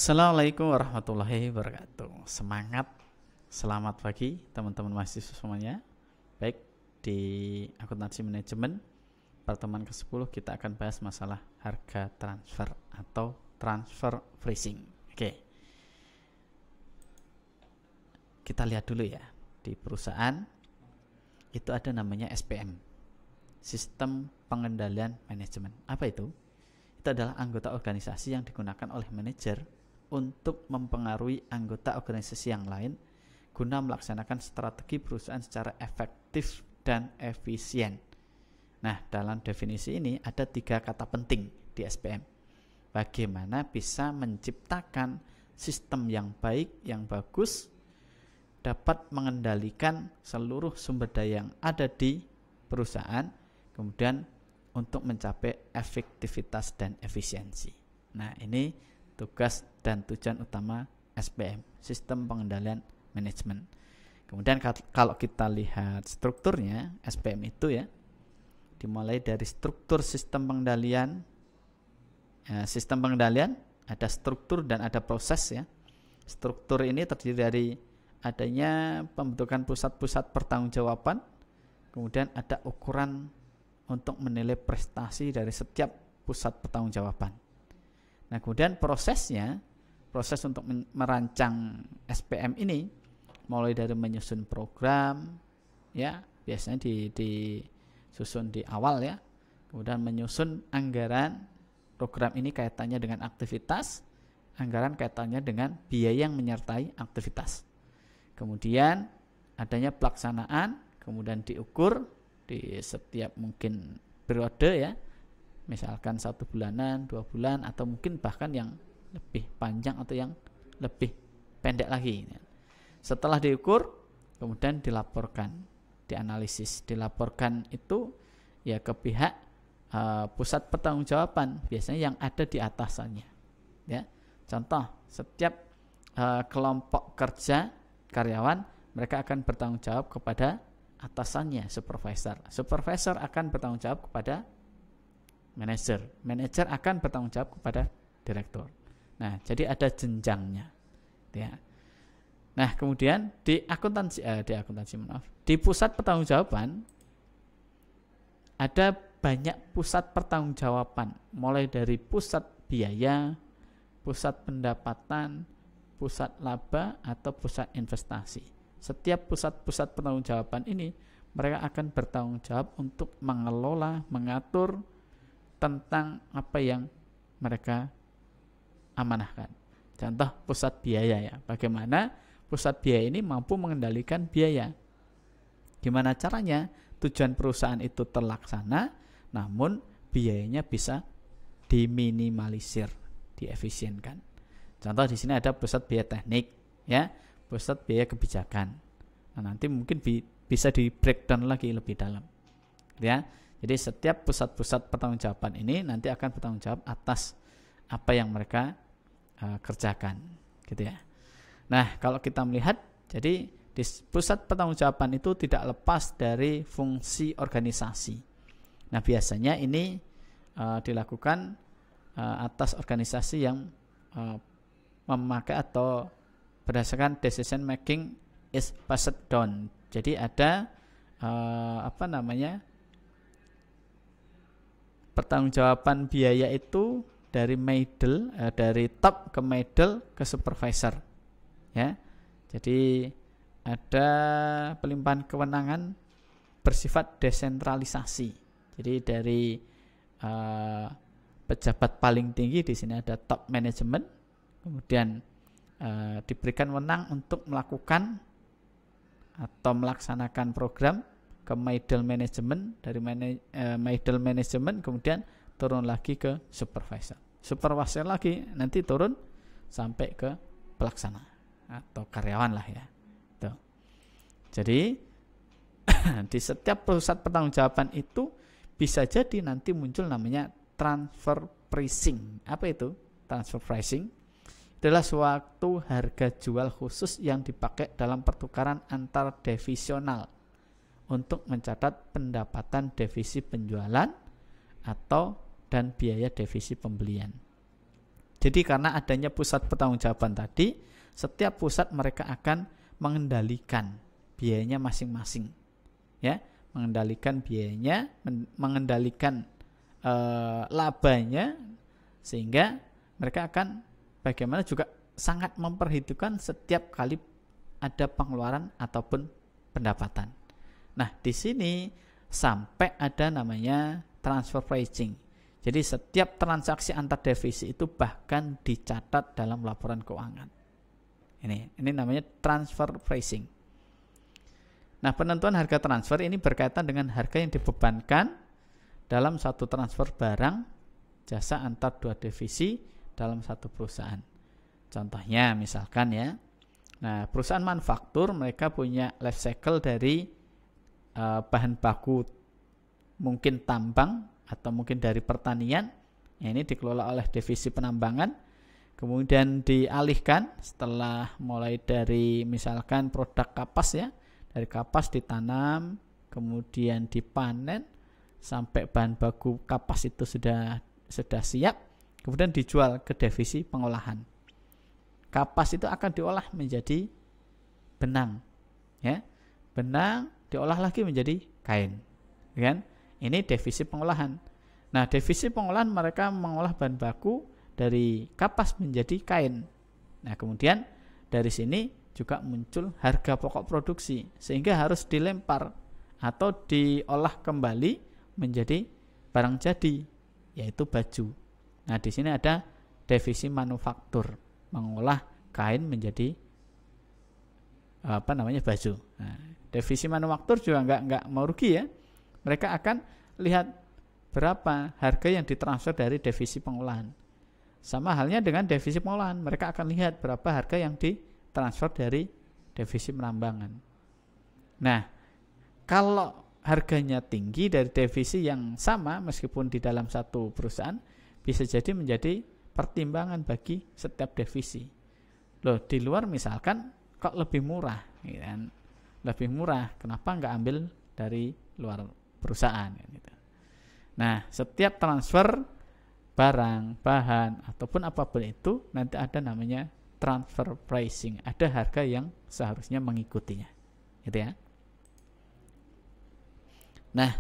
Assalamualaikum warahmatullahi wabarakatuh. Semangat, selamat pagi teman-teman mahasiswa semuanya. Baik, di akuntansi manajemen pertemuan ke-10 kita akan bahas masalah harga transfer atau transfer pricing. Oke, kita lihat dulu ya. Di perusahaan itu ada namanya SPM, Sistem Pengendalian Manajemen. Apa itu? Itu adalah anggota organisasi yang digunakan oleh manajer untuk mempengaruhi anggota organisasi yang lain guna melaksanakan strategi perusahaan secara efektif dan efisien. Nah, dalam definisi ini ada 3 kata penting di SPM. Bagaimana bisa menciptakan sistem yang baik, yang bagus, dapat mengendalikan seluruh sumber daya yang ada di perusahaan, kemudian untuk mencapai efektivitas dan efisiensi. Nah, ini tugas dan tujuan utama SPM, Sistem Pengendalian Manajemen. Kemudian kalau kita lihat strukturnya SPM itu ya, dimulai dari struktur sistem pengendalian. Sistem pengendalian ada struktur dan ada proses ya. Struktur ini terdiri dari adanya pembentukan pusat-pusat pertanggungjawaban, kemudian ada ukuran untuk menilai prestasi dari setiap pusat pertanggungjawaban. Nah, kemudian proses untuk merancang SPM ini mulai dari menyusun program ya, biasanya disusun di awal ya. Kemudian menyusun anggaran, program ini kaitannya dengan aktivitas, anggaran kaitannya dengan biaya yang menyertai aktivitas. Kemudian adanya pelaksanaan, kemudian diukur di setiap mungkin periode ya, misalkan 1 bulanan, 2 bulan, atau mungkin bahkan yang lebih panjang atau yang lebih pendek lagi. Setelah diukur, kemudian dilaporkan, dianalisis, dilaporkan itu ya ke pihak pusat pertanggungjawaban, biasanya yang ada di atasannya. Ya, contoh setiap kelompok kerja karyawan mereka akan bertanggung jawab kepada atasannya, supervisor. Supervisor akan bertanggung jawab kepada manajer. Manajer akan bertanggung jawab kepada direktur. Nah, jadi ada jenjangnya. Ya. Nah, kemudian di pusat pertanggungjawaban ada banyak pusat pertanggungjawaban, mulai dari pusat biaya, pusat pendapatan, pusat laba atau pusat investasi. Setiap pusat-pusat pertanggungjawaban ini mereka akan bertanggung jawab untuk mengelola, mengatur tentang apa yang mereka amanahkan. Contoh pusat biaya ya. Bagaimana pusat biaya ini mampu mengendalikan biaya. Gimana caranya? Tujuan perusahaan itu terlaksana, namun biayanya bisa diminimalisir, diefisienkan. Contoh di sini ada pusat biaya teknik ya, pusat biaya kebijakan. Nah, nanti mungkin bisa di breakdown lagi lebih dalam. Ya. Jadi setiap pusat-pusat pertanggungjawaban ini nanti akan bertanggung jawab atas apa yang mereka kerjakan, gitu ya. Nah, kalau kita melihat, jadi di pusat pertanggungjawaban itu tidak lepas dari fungsi organisasi. Nah, biasanya ini dilakukan atas organisasi yang memakai atau berdasarkan decision making is passed down. Jadi ada pertanggungjawaban biaya itu dari middle, dari top ke middle ke supervisor ya. Jadi ada pelimpahan kewenangan bersifat desentralisasi. Jadi dari pejabat paling tinggi di sini ada top management, kemudian diberikan wewenang untuk melakukan atau melaksanakan program ke middle management, dari middle management kemudian turun lagi ke supervisor. Supervisor lagi nanti turun sampai ke pelaksana atau karyawan lah ya. Tuh. Jadi di setiap pusat pertanggungjawaban itu bisa jadi nanti muncul namanya transfer pricing. Apa itu? Transfer pricing adalah suatu harga jual khusus yang dipakai dalam pertukaran antar divisional untuk mencatat pendapatan divisi penjualan atau dan biaya divisi pembelian. Jadi karena adanya pusat pertanggungjawaban tadi, setiap pusat mereka akan mengendalikan biayanya masing-masing, ya, mengendalikan biayanya, mengendalikan labanya, sehingga mereka akan bagaimana juga sangat memperhitungkan setiap kali ada pengeluaran ataupun pendapatan. Nah, di sini sampai ada namanya transfer pricing. Jadi setiap transaksi antar divisi itu bahkan dicatat dalam laporan keuangan. Ini namanya transfer pricing. Nah, penentuan harga transfer ini berkaitan dengan harga yang dibebankan dalam satu transfer barang jasa antar dua divisi dalam satu perusahaan. Contohnya misalkan ya, nah perusahaan manufaktur mereka punya life cycle dari bahan baku mungkin tambang atau mungkin dari pertanian, ya ini dikelola oleh divisi penambangan, kemudian dialihkan setelah mulai dari misalkan produk kapas ya, dari kapas ditanam, kemudian dipanen sampai bahan baku kapas itu sudah siap, kemudian dijual ke divisi pengolahan. Kapas itu akan diolah menjadi benang, ya, benang diolah lagi menjadi kain, kan? Ini divisi pengolahan. Nah, divisi pengolahan mereka mengolah bahan baku dari kapas menjadi kain. Nah, kemudian dari sini juga muncul harga pokok produksi, sehingga harus dilempar atau diolah kembali menjadi barang jadi, yaitu baju. Nah, di sini ada divisi manufaktur, mengolah kain menjadi baju. Nah, divisi manufaktur juga nggak mau rugi ya. Mereka akan lihat berapa harga yang ditransfer dari divisi pengolahan. Sama halnya dengan divisi pengolahan, mereka akan lihat berapa harga yang ditransfer dari divisi penambangan. Nah, kalau harganya tinggi dari divisi yang sama meskipun di dalam satu perusahaan, bisa jadi menjadi pertimbangan bagi setiap divisi. Loh, di luar misalkan kok lebih murah, kan? Lebih murah, kenapa nggak ambil dari luar perusahaan, gitu. Nah, setiap transfer barang, bahan ataupun apapun itu nanti ada namanya transfer pricing, ada harga yang seharusnya mengikutinya, gitu ya. Nah,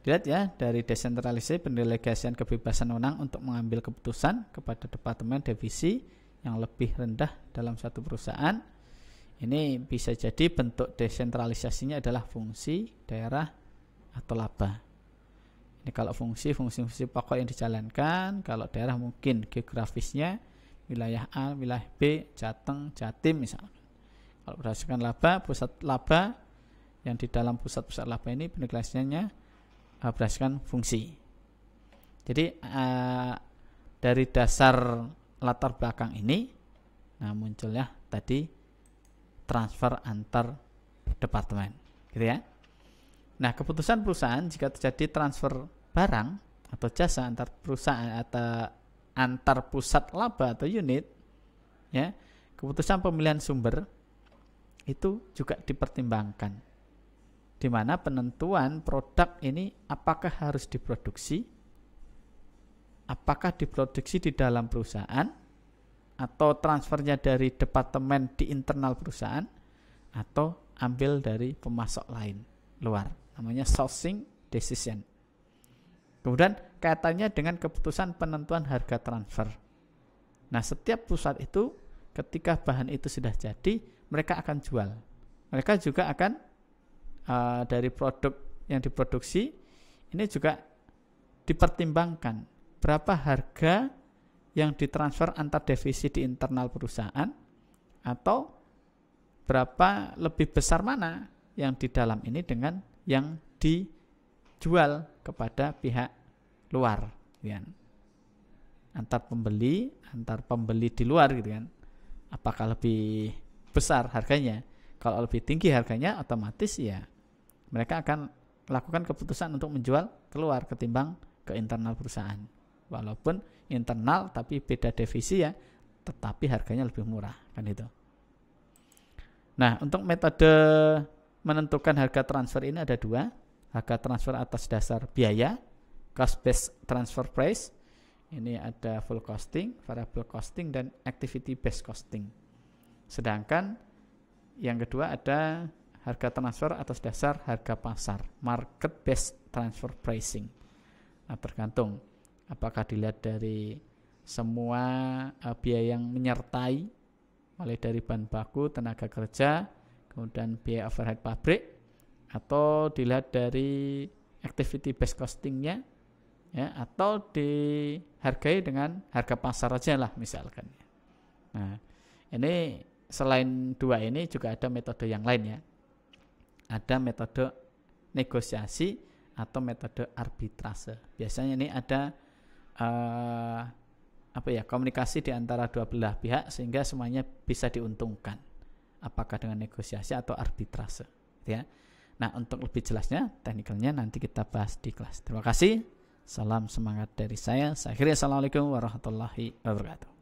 dilihat ya, dari desentralisasi pendelegasian kebebasan wewenang untuk mengambil keputusan kepada departemen divisi yang lebih rendah dalam satu perusahaan. Ini bisa jadi bentuk desentralisasinya adalah fungsi, daerah, atau laba. Ini kalau fungsi pokok yang dijalankan, kalau daerah mungkin geografisnya wilayah A, wilayah B, Jateng, Jatim misalnya. Kalau berdasarkan laba, pusat laba yang di dalam pusat-pusat laba ini pendelegasiannya berdasarkan fungsi. Jadi dari dasar latar belakang ini, nah munculnya tadi transfer antar departemen, gitu ya. Nah, keputusan perusahaan jika terjadi transfer barang atau jasa antar perusahaan atau antar pusat laba atau unit, ya, keputusan pemilihan sumber itu juga dipertimbangkan, di mana penentuan produk ini apakah harus diproduksi, apakah diproduksi di dalam perusahaan, atau transfernya dari departemen di internal perusahaan, atau ambil dari pemasok lain luar, namanya sourcing decision. Kemudian kaitannya dengan keputusan penentuan harga transfer. Nah, setiap pusat itu ketika bahan itu sudah jadi, mereka akan jual. Mereka juga akan dari produk yang diproduksi ini juga dipertimbangkan berapa harga yang ditransfer antar divisi di internal perusahaan, atau berapa lebih besar mana yang di dalam ini dengan yang dijual kepada pihak luar, kan? Antar pembeli di luar, gitu kan? Apakah lebih besar harganya? Kalau lebih tinggi harganya, otomatis ya mereka akan lakukan keputusan untuk menjual keluar ketimbang ke internal perusahaan. Walaupun internal tapi beda divisi ya, tetapi harganya lebih murah, kan itu. Nah, untuk metode menentukan harga transfer ini ada dua. Harga transfer atas dasar biaya, cost based transfer price. Ini ada full costing, variable costing, dan activity based costing. Sedangkan yang kedua ada harga transfer atas dasar harga pasar, market based transfer pricing. Nah, tergantung apakah dilihat dari semua biaya yang menyertai, mulai dari bahan baku, tenaga kerja, kemudian biaya overhead pabrik, atau dilihat dari activity based costingnya, ya, atau dihargai dengan harga pasar aja lah misalkan. Nah, ini selain dua ini juga ada metode yang lain ya. Ada metode negosiasi atau metode arbitrase. Biasanya ini ada komunikasi di antara dua belah pihak sehingga semuanya bisa diuntungkan. Apakah dengan negosiasi atau arbitrase, ya. Nah, untuk lebih jelasnya teknikalnya nanti kita bahas di kelas. Terima kasih. Salam semangat dari saya. Saya akhiri. Assalamualaikum warahmatullahi wabarakatuh.